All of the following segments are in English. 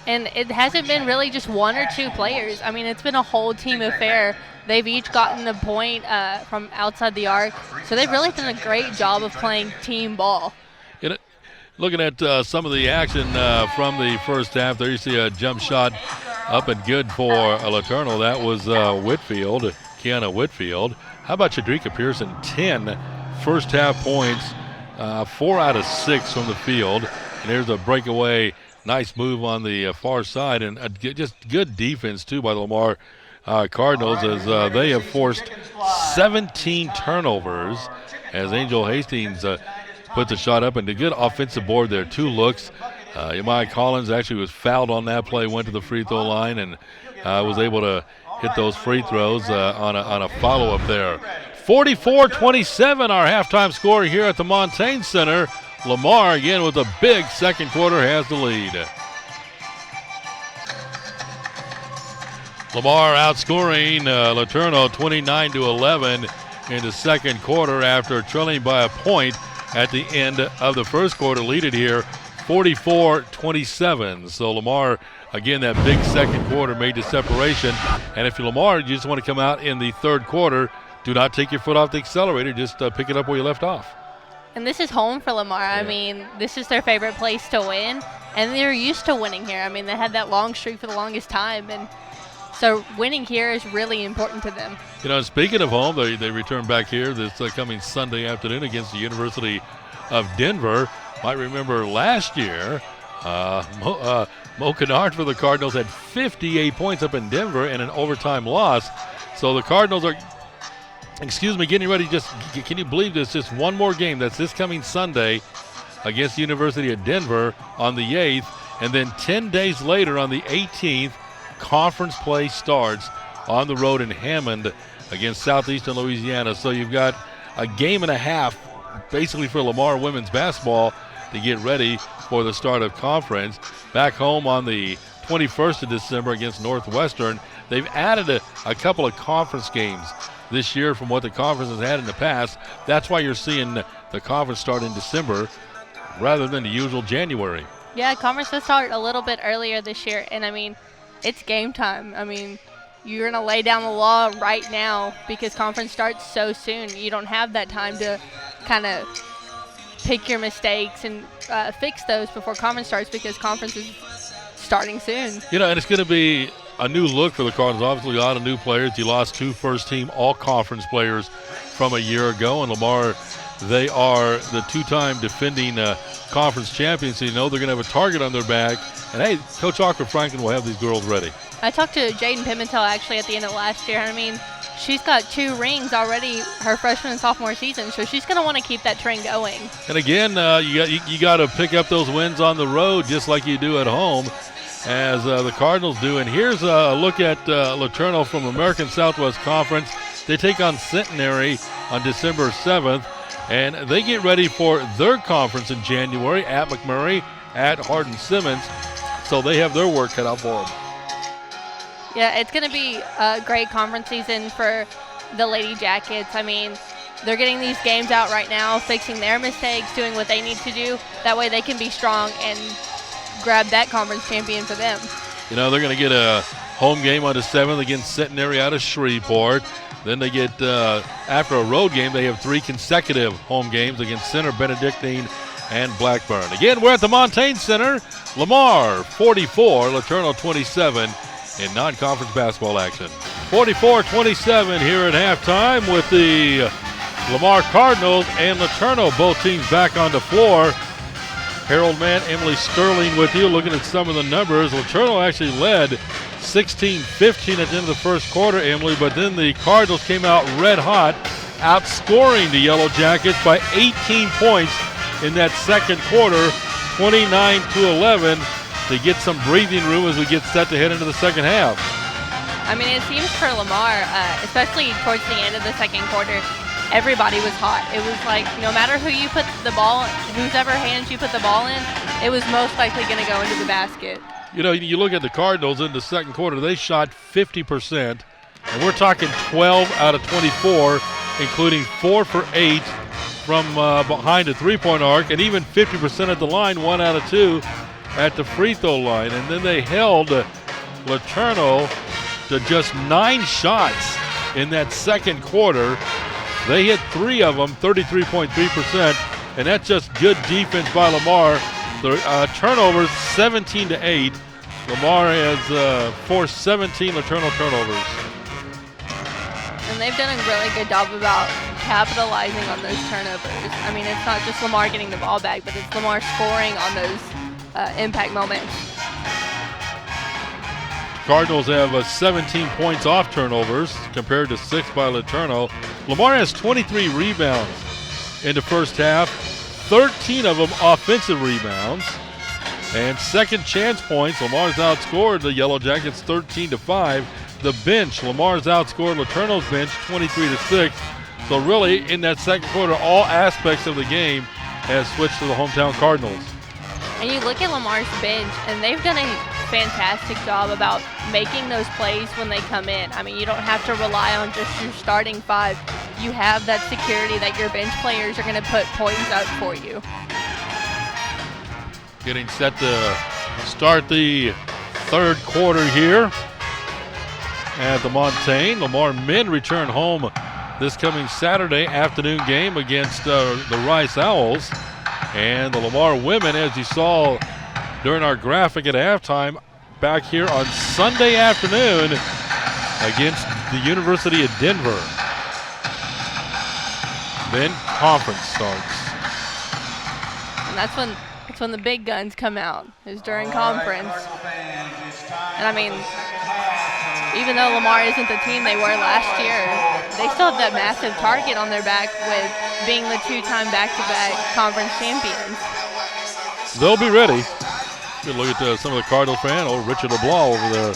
And it hasn't been really just one or two players. I mean, it's been a whole team affair. They've each gotten a point from outside the arc. So they've really done a great job of playing team ball. Looking at some of the action from the first half, there you see a jump shot up and good for Letourneau. That was Whitfield, Kiana Whitfield. How about Shadrika Pearson? 10 first half points, 4 out of 6 from the field. And there's a breakaway, nice move on the far side, and just good defense too by the Lamar Cardinals, as they have forced 17 turnovers as Angel Hastings puts a shot up, and a good offensive board there. 2 looks. Amaya Collins actually was fouled on that play, went to the free throw line, and was able to hit those free throws on a follow-up there. 44-27, our halftime score here at the Montaigne Center. Lamar, again, with a big second quarter, has the lead. Lamar outscoring Letourneau 29-11 in the second quarter after trailing by a point at the end of the first quarter. Lead it here 44-27. So Lamar, again, that big second quarter made the separation. And if you're Lamar, you just want to come out in the third quarter, do not take your foot off the accelerator. Just pick it up where you left off. And this is home for Lamar. Yeah. I mean, this is their favorite place to win, and they're used to winning here. I mean, they had that long streak for the longest time, and so winning here is really important to them. You know, speaking of home, they return back here this coming Sunday afternoon against the University of Denver. Might remember last year, Mo Kennard for the Cardinals had 58 points up in Denver and an overtime loss. So the Cardinals are, getting ready. Just, can you believe this? Just one more game. That's this coming Sunday against the University of Denver on the 8th. And then 10 days later on the 18th, conference play starts on the road in Hammond against Southeastern Louisiana. So you've got a game and a half basically for Lamar women's basketball to get ready for the start of conference. Back home on the 21st of December against Northwestern. They've added a couple of conference games this year from what the conference has had in the past. That's why you're seeing the conference start in December rather than the usual January. Yeah, conference will start a little bit earlier this year, and I mean, it's game time. I mean, you're going to lay down the law right now because conference starts so soon. You don't have that time to kind of pick your mistakes and fix those before conference starts because conference is starting soon. You know, and it's going to be a new look for the Cardinals. Obviously, a lot of new players. You lost 2 first-team all-conference players from a year ago, and Lamar, they are the 2-time defending conference champions, so you know they're going to have a target on their back. And, hey, Coach Awkward Franklin will have these girls ready. I talked to Jaden Pimentel actually at the end of last year. I mean, she's got 2 rings already her freshman and sophomore season, so she's going to want to keep that trend going. And again, you got to pick up those wins on the road just like you do at home, as the Cardinals do. And here's a look at Letourneau from American Southwest Conference. They take on Centenary on December 7th, and they get ready for their conference in January at McMurray, at Hardin-Simmons. So they have their work cut out for them. Yeah, it's going to be a great conference season for the Lady Jackets. I mean, they're getting these games out right now, fixing their mistakes, doing what they need to do. That way they can be strong and grab that conference champion for them. You know, they're going to get a home game on the 7th against Centenary out of Shreveport. Then they get, after a road game, they have 3 consecutive home games against Center, Benedictine, and Blackburn. Again, we're at the Montaigne Center. Lamar 44, Letourneau 27 in non-conference basketball action. 44-27 here at halftime with the Lamar Cardinals and Letourneau, both teams back on the floor. Harold Mann, Emily Sterling with you, looking at some of the numbers. Letourneau actually led 16-15 at the end of the first quarter, Emily, but then the Cardinals came out red hot, outscoring the Yellow Jackets by 18 points in that second quarter, 29-11, to get some breathing room as we get set to head into the second half. I mean, it seems for Lamar, especially towards the end of the second quarter, everybody was hot. It was like no matter who you put the ball, whoever hands you put the ball in, it was most likely going to go into the basket. You know, you look at the Cardinals in the second quarter, they shot 50%, and we're talking 12 out of 24, including 4 for 8 from behind the three-point arc, and even 50% at the line, 1 out of 2. at the free throw line, and then they held Letourneau to just 9 shots in that second quarter. They hit 3 of them, 33.3%, and that's just good defense by Lamar. The turnovers, 17-8. Lamar has forced 17 Letourneau turnovers. And they've done a really good job about capitalizing on those turnovers. I mean, it's not just Lamar getting the ball back, but it's Lamar scoring on those impact moments. Cardinals have 17 points off turnovers compared to 6 by Letourneau. Lamar has 23 rebounds in the first half, 13 of them offensive rebounds. And second chance points, Lamar's outscored the Yellow Jackets 13-5. The bench, Lamar's outscored Letourneau's bench 23-6. So really, in that second quarter, all aspects of the game has switched to the hometown Cardinals. And you look at Lamar's bench, and they've done a fantastic job about making those plays when they come in. I mean, you don't have to rely on just your starting 5. You have that security that your bench players are going to put points up for you. Getting set to start the third quarter here at the Montaigne. Lamar men return home this coming Saturday afternoon game against the Rice Owls. And the Lamar women, as you saw during our graphic at halftime, back here on Sunday afternoon against the University of Denver. Then conference starts. And that's when the big guns come out, is during conference. And I mean, even though Lamar isn't the team they were last year, they still have that massive target on their back with being the 2-time back-to-back conference champions. They'll be ready. Good look at some of the Cardinal fans. Oh, Richard LeBlanc over there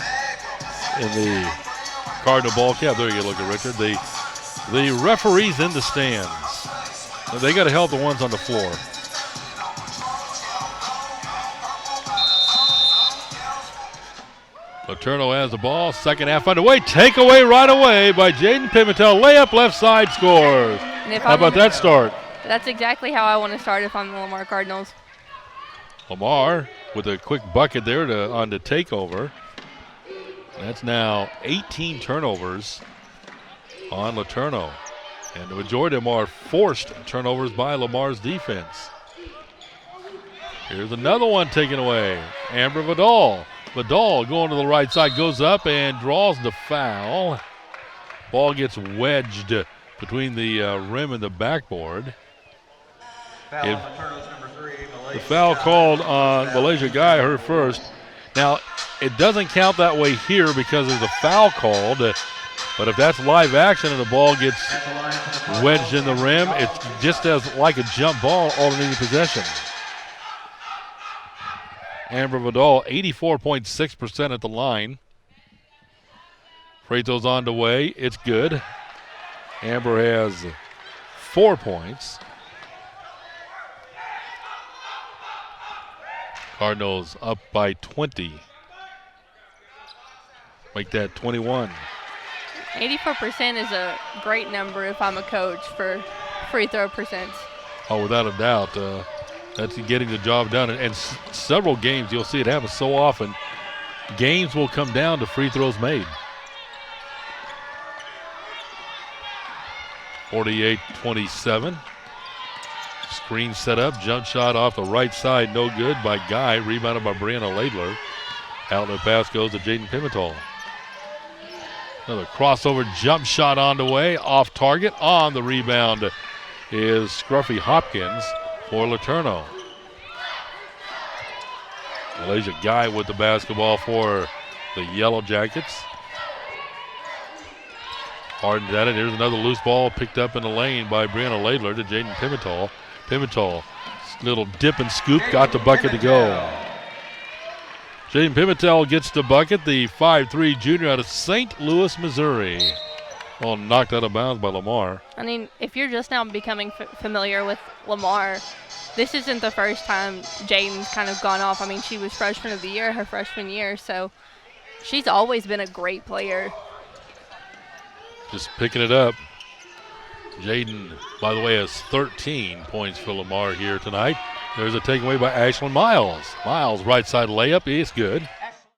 in the Cardinal ball cap. There you go, look at Richard. The referees in the stands. They got to help the ones on the floor. Letourneau has the ball. Second half underway. Takeaway right away by Jaden Pimentel. Layup left side scores. How about that start? That's exactly how I want to start if I'm the Lamar Cardinals. Lamar with a quick bucket there on the takeover. That's now 18 turnovers on Letourneau. And the majority of them are forced turnovers by Lamar's defense. Here's another one taken away. Amber Vidal. Vidal going to the right side, goes up and draws the foul. Ball gets wedged between the rim and the backboard. The foul called on Malaysia Guy, her first. Now, it doesn't count that way here because there's a foul called. But if that's live action and the ball gets wedged in the rim, it's just as like a jump ball, alternating possession. Amber Vidal, 84.6% at the line. Free throws on the way. It's good. Amber has 4 points. Cardinals up by 20. Make that 21. 84% is a great number if I'm a coach for free throw percents. Oh, without a doubt. That's getting the job done. And several games, you'll see it happen so often. Games will come down to free throws made. 48-27. Screen set up. Jump shot off the right side. No good by Guy. Rebounded by Brianna Laidler. Outlet pass goes to Jaden Pimentel. Another crossover jump shot on the way. Off target. On the rebound is Scruffy Hopkins for Letourneau. Malaysia Guy with the basketball for the Yellow Jackets. Harden's at it. Here's another loose ball picked up in the lane by Brianna Laidler to Jaden Pimentel. Pimentel, little dip and scoop, got the bucket to go. Jaden Pimentel gets the bucket, the 5'3" junior out of St. Louis, Missouri. Well, knocked out of bounds by Lamar. I mean, if you're just now becoming familiar with Lamar, this isn't the first time Jaden's kind of gone off. I mean, she was freshman of the year her freshman year, so she's always been a great player. Just picking it up. Jaden, by the way, has 13 points for Lamar here tonight. There's a takeaway by Ashlyn Miles. Miles, right side layup is good.